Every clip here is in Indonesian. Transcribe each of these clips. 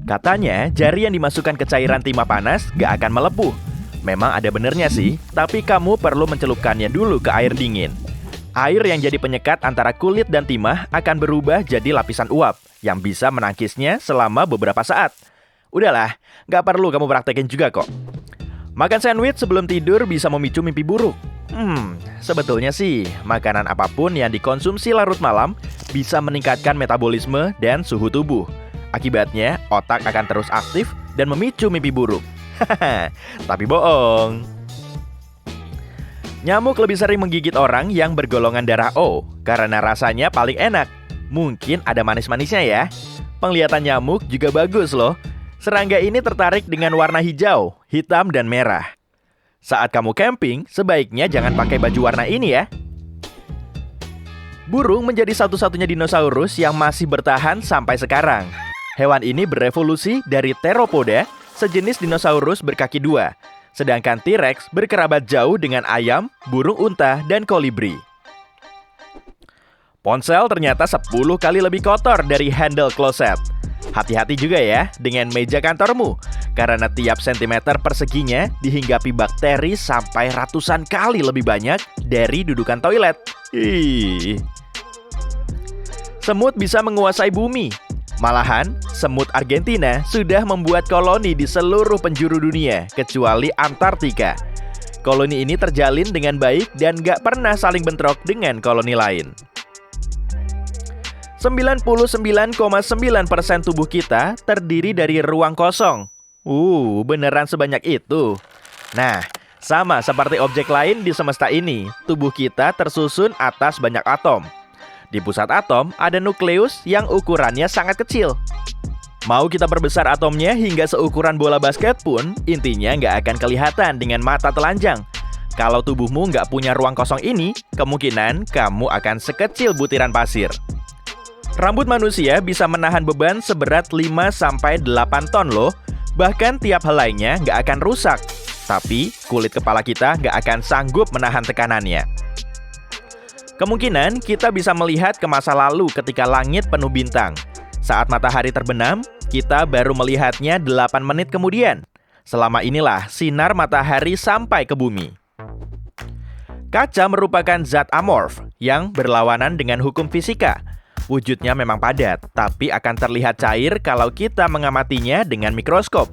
Katanya, jari yang dimasukkan ke cairan timah panas gak akan melepuh. Memang ada benernya sih, tapi kamu perlu mencelupkannya dulu ke air dingin. Air yang jadi penyekat antara kulit dan timah akan berubah jadi lapisan uap yang bisa menangkisnya selama beberapa saat. Udahlah, gak perlu kamu praktekin juga kok. Makan sandwich sebelum tidur bisa memicu mimpi buruk. Sebetulnya sih, makanan apapun yang dikonsumsi larut malam bisa meningkatkan metabolisme dan suhu tubuh. Akibatnya, otak akan terus aktif dan memicu mimpi buruk. Tapi bohong. Nyamuk lebih sering menggigit orang yang bergolongan darah O karena rasanya paling enak. Mungkin ada manis-manisnya ya. Penglihatan nyamuk juga bagus loh. Serangga ini tertarik dengan warna hijau, hitam, dan merah. Saat kamu camping, sebaiknya jangan pakai baju warna ini ya. Burung menjadi satu-satunya dinosaurus yang masih bertahan sampai sekarang. Hewan ini berevolusi dari Theropoda, sejenis dinosaurus berkaki dua. Sedangkan T-Rex berkerabat jauh dengan ayam, burung unta, dan kolibri. Ponsel ternyata 10 kali lebih kotor dari handle kloset. Hati-hati juga ya dengan meja kantormu, karena tiap sentimeter perseginya dihinggapi bakteri sampai ratusan kali lebih banyak dari dudukan toilet. Semut bisa menguasai bumi. Malahan, semut Argentina sudah membuat koloni di seluruh penjuru dunia, kecuali Antartika. Koloni ini terjalin dengan baik dan gak pernah saling bentrok dengan koloni lain. 99,9% tubuh kita terdiri dari ruang kosong. Beneran sebanyak itu? Nah, sama seperti objek lain di semesta ini, tubuh kita tersusun atas banyak atom. Di pusat atom ada nukleus yang ukurannya sangat kecil. Mau kita perbesar atomnya hingga seukuran bola basket pun, intinya nggak akan kelihatan dengan mata telanjang. Kalau tubuhmu nggak punya ruang kosong ini, kemungkinan kamu akan sekecil butiran pasir. Rambut manusia bisa menahan beban seberat 5-8 ton loh. Bahkan tiap helainya nggak akan rusak. Tapi kulit kepala kita nggak akan sanggup menahan tekanannya. Kemungkinan kita bisa melihat ke masa lalu ketika langit penuh bintang. Saat matahari terbenam, kita baru melihatnya 8 menit kemudian. Selama inilah sinar matahari sampai ke bumi. Kaca merupakan zat amorf yang berlawanan dengan hukum fisika. Wujudnya memang padat, tapi akan terlihat cair kalau kita mengamatinya dengan mikroskop.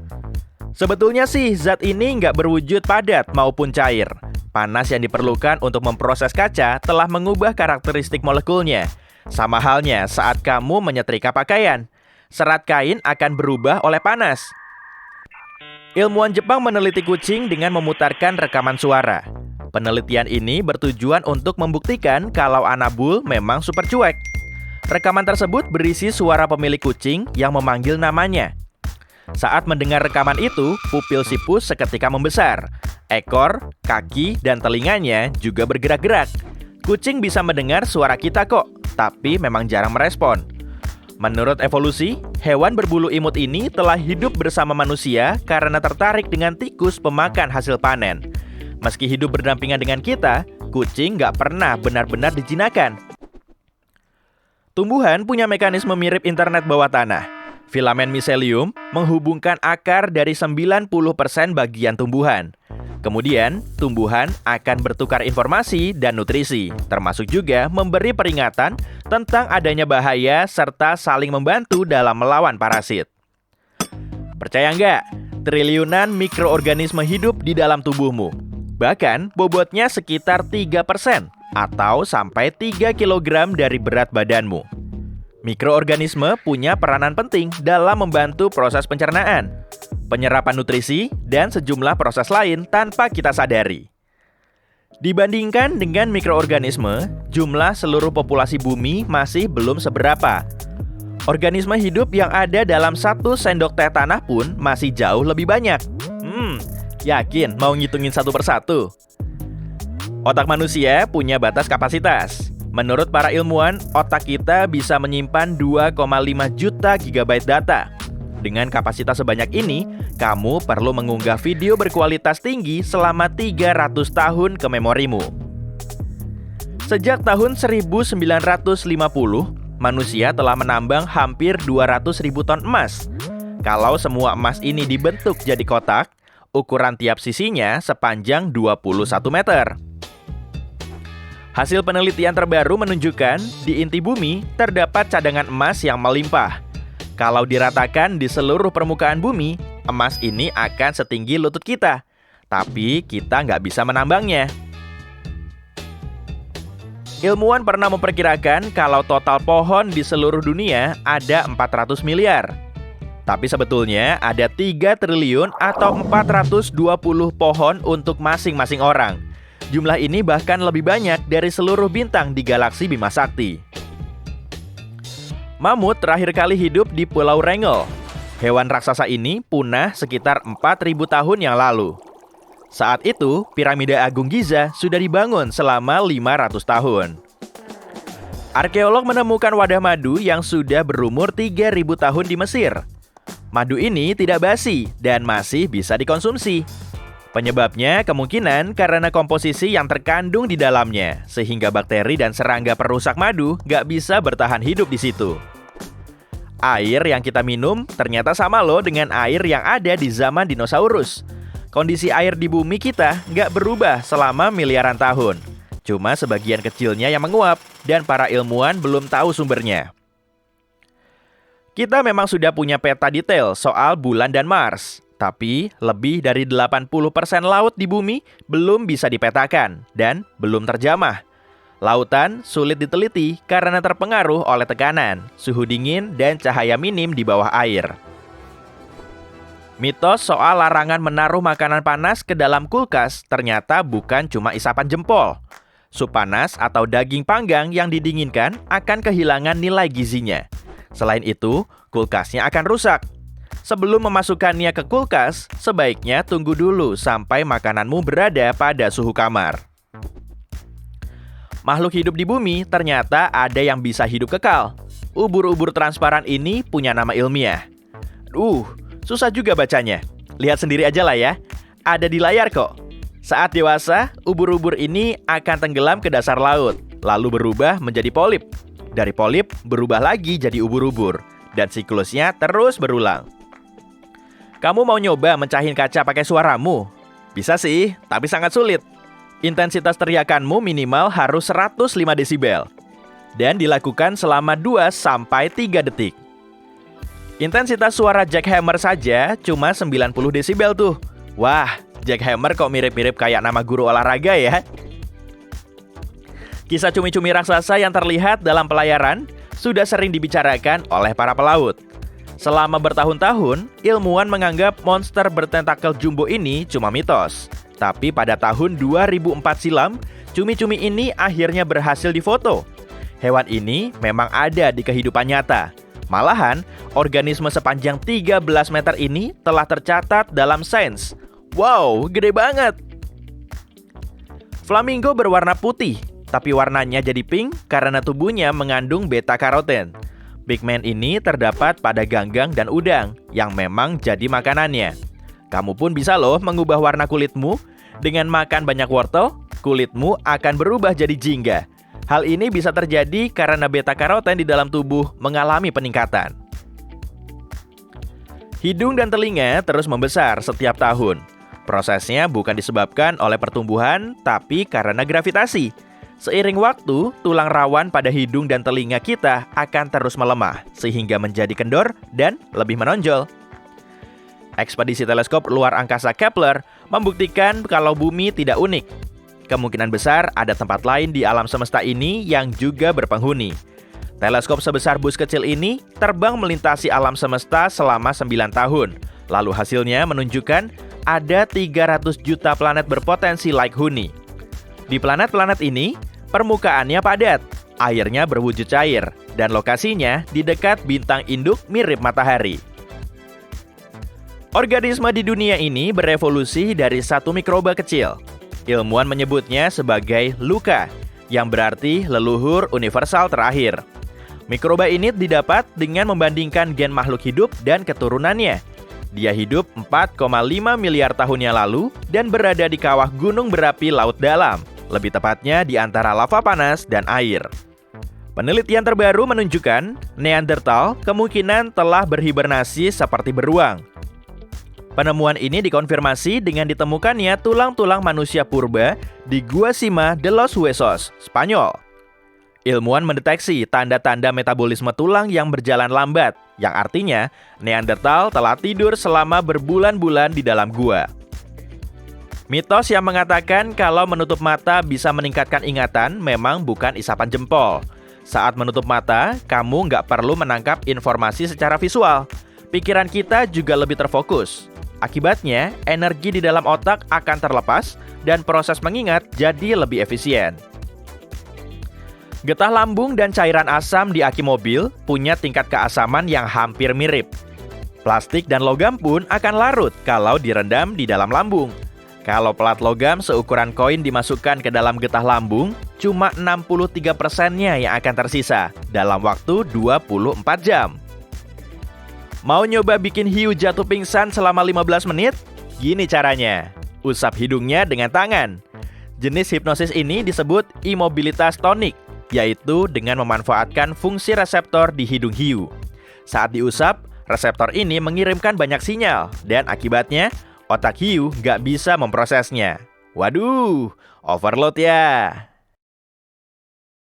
Sebetulnya sih zat ini nggak berwujud padat maupun cair. Panas yang diperlukan untuk memproses kaca telah mengubah karakteristik molekulnya. Sama halnya saat kamu menyetrika pakaian. Serat kain akan berubah oleh panas. Ilmuwan Jepang meneliti kucing dengan memutarkan rekaman suara. Penelitian ini bertujuan untuk membuktikan kalau Anabul memang super cuek. Rekaman tersebut berisi suara pemilik kucing yang memanggil namanya. Saat mendengar rekaman itu, pupil si pus seketika membesar. Ekor, kaki, dan telinganya juga bergerak-gerak. Kucing bisa mendengar suara kita kok, tapi memang jarang merespon. Menurut evolusi, hewan berbulu imut ini telah hidup bersama manusia karena tertarik dengan tikus pemakan hasil panen. Meski hidup berdampingan dengan kita, kucing nggak pernah benar-benar dijinakan. Tumbuhan punya mekanisme mirip internet bawah tanah. Filamen miselium menghubungkan akar dari 90% bagian tumbuhan. Kemudian, tumbuhan akan bertukar informasi dan nutrisi, termasuk juga memberi peringatan tentang adanya bahaya serta saling membantu dalam melawan parasit. Percaya nggak? Triliunan mikroorganisme hidup di dalam tubuhmu. Bahkan, bobotnya sekitar 3% atau sampai 3 kg dari berat badanmu. Mikroorganisme punya peranan penting dalam membantu proses pencernaan, penyerapan nutrisi, dan sejumlah proses lain tanpa kita sadari. Dibandingkan dengan mikroorganisme, jumlah seluruh populasi bumi masih belum seberapa. Organisme hidup yang ada dalam 1 sendok teh tanah pun masih jauh lebih banyak. Yakin mau ngitungin satu persatu? Otak manusia punya batas kapasitas. Menurut para ilmuwan, otak kita bisa menyimpan 2,5 juta gigabyte data. Dengan kapasitas sebanyak ini, kamu perlu mengunggah video berkualitas tinggi selama 300 tahun ke memorimu. Sejak tahun 1950, manusia telah menambang hampir 200.000 ton emas. Kalau semua emas ini dibentuk jadi kotak, ukuran tiap sisinya sepanjang 21 meter. Hasil penelitian terbaru menunjukkan di inti bumi terdapat cadangan emas yang melimpah. Kalau diratakan di seluruh permukaan bumi, emas ini akan setinggi lutut kita. Tapi kita nggak bisa menambangnya. Ilmuwan pernah memperkirakan kalau total pohon di seluruh dunia ada 400 miliar. Tapi sebetulnya ada 3 triliun atau 420 pohon untuk masing-masing orang. Jumlah ini bahkan lebih banyak dari seluruh bintang di galaksi Bima Sakti. Mamut terakhir kali hidup di Pulau Wrangel. Hewan raksasa ini punah sekitar 4.000 tahun yang lalu. Saat itu, piramida Agung Giza sudah dibangun selama 500 tahun. Arkeolog menemukan wadah madu yang sudah berumur 3.000 tahun di Mesir. Madu ini tidak basi dan masih bisa dikonsumsi. Penyebabnya kemungkinan karena komposisi yang terkandung di dalamnya, sehingga bakteri dan serangga perusak madu nggak bisa bertahan hidup di situ. Air yang kita minum ternyata sama loh dengan air yang ada di zaman dinosaurus. Kondisi air di bumi kita nggak berubah selama miliaran tahun. Cuma sebagian kecilnya yang menguap, dan para ilmuwan belum tahu sumbernya. Kita memang sudah punya peta detail soal bulan dan Mars. Tapi, lebih dari 80% laut di bumi belum bisa dipetakan dan belum terjamah. Lautan sulit diteliti karena terpengaruh oleh tekanan, suhu dingin, dan cahaya minim di bawah air. Mitos soal larangan menaruh makanan panas ke dalam kulkas ternyata bukan cuma isapan jempol. Sup panas atau daging panggang yang didinginkan akan kehilangan nilai gizinya. Selain itu, kulkasnya akan rusak. Sebelum memasukkannya ke kulkas, sebaiknya tunggu dulu sampai makananmu berada pada suhu kamar. Makhluk hidup di bumi ternyata ada yang bisa hidup kekal. Ubur-ubur transparan ini punya nama ilmiah. Susah juga bacanya. Lihat sendiri aja lah ya. Ada di layar kok. Saat dewasa, ubur-ubur ini akan tenggelam ke dasar laut, lalu berubah menjadi polip. Dari polip, berubah lagi jadi ubur-ubur. Dan siklusnya terus berulang. Kamu mau nyoba mencahin kaca pakai suaramu? Bisa sih, tapi sangat sulit. Intensitas teriakanmu minimal harus 105 desibel. Dan dilakukan selama 2-3 detik. Intensitas suara jackhammer saja cuma 90 desibel tuh. Wah, jackhammer kok mirip-mirip kayak nama guru olahraga ya? Kisah cumi-cumi raksasa yang terlihat dalam pelayaran sudah sering dibicarakan oleh para pelaut. Selama bertahun-tahun, ilmuwan menganggap monster bertentakel jumbo ini cuma mitos. Tapi pada tahun 2004 silam, cumi-cumi ini akhirnya berhasil difoto. Hewan ini memang ada di kehidupan nyata. Malahan, organisme sepanjang 13 meter ini telah tercatat dalam sains. Wow, gede banget! Flamingo berwarna putih, tapi warnanya jadi pink karena tubuhnya mengandung beta-karoten. Pigmen ini terdapat pada ganggang dan udang yang memang jadi makanannya. Kamu pun bisa loh mengubah warna kulitmu. Dengan makan banyak wortel, kulitmu akan berubah jadi jingga. Hal ini bisa terjadi karena beta-karoten di dalam tubuh mengalami peningkatan. Hidung dan telinga terus membesar setiap tahun. Prosesnya bukan disebabkan oleh pertumbuhan, tapi karena gravitasi. Seiring waktu, tulang rawan pada hidung dan telinga kita akan terus melemah, sehingga menjadi kendor dan lebih menonjol. Ekspedisi teleskop luar angkasa Kepler membuktikan kalau bumi tidak unik. Kemungkinan besar ada tempat lain di alam semesta ini yang juga berpenghuni. Teleskop sebesar bus kecil ini terbang melintasi alam semesta selama 9 tahun. Lalu hasilnya menunjukkan ada 300 juta planet berpotensi like huni. Di planet-planet ini, permukaannya padat, airnya berwujud cair, dan lokasinya di dekat bintang induk mirip matahari. Organisme di dunia ini berevolusi dari satu mikroba kecil. Ilmuwan menyebutnya sebagai Luca, yang berarti leluhur universal terakhir. Mikroba ini didapat dengan membandingkan gen makhluk hidup dan keturunannya. Dia hidup 4,5 miliar tahun yang lalu dan berada di kawah gunung berapi laut dalam. Lebih tepatnya di antara lava panas dan air. Penelitian terbaru menunjukkan Neanderthal kemungkinan telah berhibernasi seperti beruang. Penemuan ini dikonfirmasi dengan ditemukannya tulang-tulang manusia purba di Gua Cima de los Huesos, Spanyol. Ilmuwan mendeteksi tanda-tanda metabolisme tulang yang berjalan lambat, yang artinya Neanderthal telah tidur selama berbulan-bulan di dalam gua. Mitos yang mengatakan kalau menutup mata bisa meningkatkan ingatan memang bukan isapan jempol. Saat menutup mata, kamu nggak perlu menangkap informasi secara visual. Pikiran kita juga lebih terfokus. Akibatnya, energi di dalam otak akan terlepas dan proses mengingat jadi lebih efisien. Getah lambung dan cairan asam di aki mobil punya tingkat keasaman yang hampir mirip. Plastik dan logam pun akan larut kalau direndam di dalam lambung. Kalau plat logam seukuran koin dimasukkan ke dalam getah lambung, cuma 63%-nya yang akan tersisa dalam waktu 24 jam. Mau nyoba bikin hiu jatuh pingsan selama 15 menit? Gini caranya. Usap hidungnya dengan tangan. Jenis hipnosis ini disebut imobilitas tonik, yaitu dengan memanfaatkan fungsi reseptor di hidung hiu. Saat diusap, reseptor ini mengirimkan banyak sinyal, dan akibatnya otak hiu nggak bisa memprosesnya. Waduh, overload ya!